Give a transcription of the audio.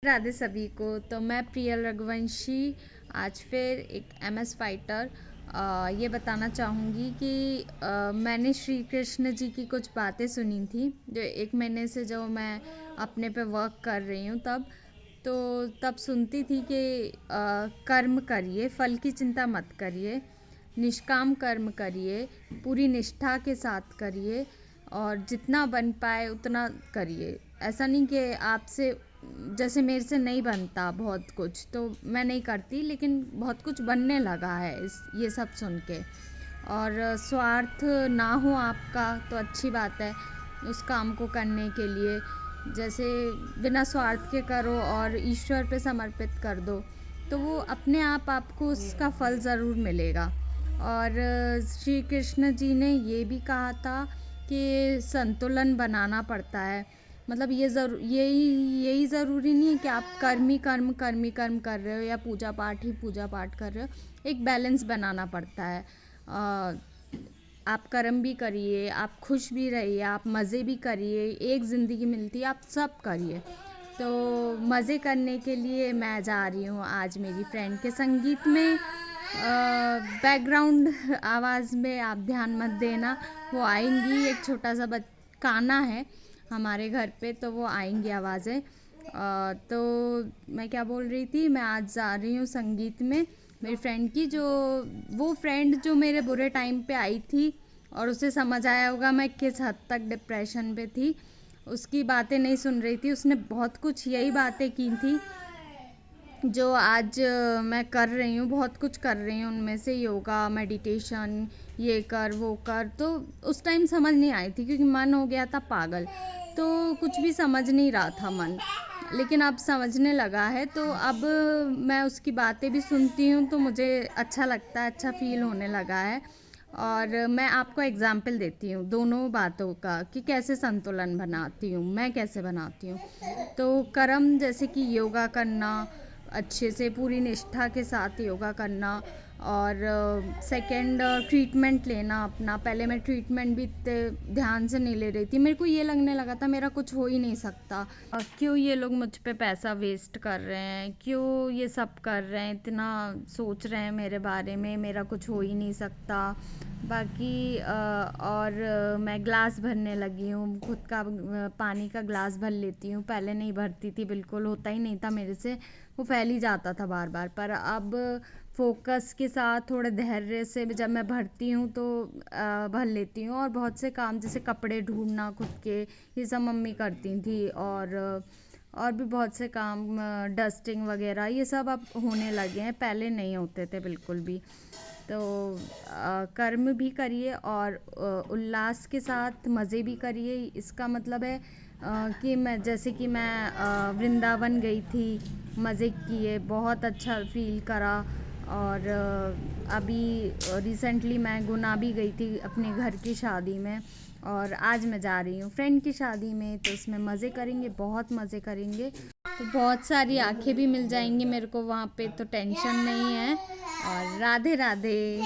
राधे सभी को। तो मैं प्रियल रघुवंशी आज फिर एक एमएस फाइटर ये बताना चाहूँगी कि मैंने श्री कृष्ण जी की कुछ बातें सुनी थी जो 1 महीने से जो मैं अपने पे वर्क कर रही हूँ तब सुनती थी कि कर्म करिए, फल की चिंता मत करिए, निष्काम कर्म करिए, पूरी निष्ठा के साथ करिए और जितना बन पाए उतना करिए। ऐसा नहीं कि आपसे जैसे मेरे से नहीं बनता बहुत कुछ तो मैं नहीं करती, लेकिन बहुत कुछ बनने लगा है ये सब सुन के। और स्वार्थ ना हो आपका तो अच्छी बात है उस काम को करने के लिए। जैसे बिना स्वार्थ के करो और ईश्वर पे समर्पित कर दो तो वो अपने आप आपको उसका फल ज़रूर मिलेगा। और श्री कृष्ण जी ने ये भी कहा था कि संतुलन बनाना पड़ता है। मतलब यही ज़रूरी नहीं है कि आप कर्म ही कर्म कर रहे हो या पूजा पाठ कर रहे हो। एक बैलेंस बनाना पड़ता है। आप कर्म भी करिए, आप खुश भी रहिए, आप मज़े भी करिए। एक ज़िंदगी मिलती है, आप सब करिए। तो मज़े करने के लिए मैं जा रही हूँ आज मेरी फ्रेंड के संगीत में। बैकग्राउंड आवाज़ में आप ध्यान मत देना, वो आएंगी। एक छोटा सा काना है हमारे घर पे तो वो आएंगी आवाज़ें। तो मैं क्या बोल रही थी, मैं आज जा रही हूँ संगीत में मेरी फ्रेंड की, जो वो फ्रेंड जो मेरे बुरे टाइम पे आई थी और उसे समझ आया होगा मैं किस हद तक डिप्रेशन पे थी। उसकी बातें नहीं सुन रही थी, उसने बहुत कुछ यही बातें की थी जो आज मैं कर रही हूँ, बहुत कुछ कर रही हूँ। उनमें से योगा, मेडिटेशन, ये कर वो कर। तो उस टाइम समझ नहीं आई थी क्योंकि मन हो गया था पागल, तो कुछ भी समझ नहीं रहा था मन। लेकिन अब समझने लगा है तो अब मैं उसकी बातें भी सुनती हूँ तो मुझे अच्छा लगता है, अच्छा फील होने लगा है। और मैं आपको एग्जाम्पल देती हूँ दोनों बातों का कि कैसे संतुलन बनाती हूँ, मैं कैसे बनाती हूँ। तो कर्म जैसे कि योगा करना, अच्छे से पूरी निष्ठा के साथ योगा करना। और सेकंड ट्रीटमेंट लेना अपना। पहले मैं ट्रीटमेंट भी इतने ध्यान से नहीं ले रही थी, मेरे को ये लगने लगा था मेरा कुछ हो ही नहीं सकता। क्यों ये लोग मुझ पे पैसा वेस्ट कर रहे हैं, क्यों ये सब कर रहे हैं, इतना सोच रहे हैं मेरे बारे में, मेरा कुछ हो ही नहीं सकता। बाकी और मैं ग्लास भरने लगी हूँ, खुद का पानी का ग्लास भर लेती हूँ। पहले नहीं भरती थी, बिल्कुल होता ही नहीं था मेरे से, वो फैल ही जाता था बार बार। पर अब फोकस के साथ थोड़े धैर्य से जब मैं भरती हूँ तो भर लेती हूँ। और बहुत से काम जैसे कपड़े ढूंढना खुद के, ये सब मम्मी करती थी। और भी बहुत से काम, डस्टिंग वगैरह, ये सब अब होने लगे हैं, पहले नहीं होते थे बिल्कुल भी। तो कर्म भी करिए और उल्लास के साथ मज़े भी करिए। इसका मतलब है कि मैं जैसे कि मैं वृंदावन गई थी, मज़े किए, बहुत अच्छा फील करा। और अभी रिसेंटली मैं गुना भी गई थी अपने घर की शादी में। और आज मैं जा रही हूँ फ्रेंड की शादी में, तो उसमें मज़े करेंगे, बहुत मज़े करेंगे। तो बहुत सारी आंखें भी मिल जाएंगी मेरे को वहाँ पे, तो टेंशन नहीं है। और राधे राधे।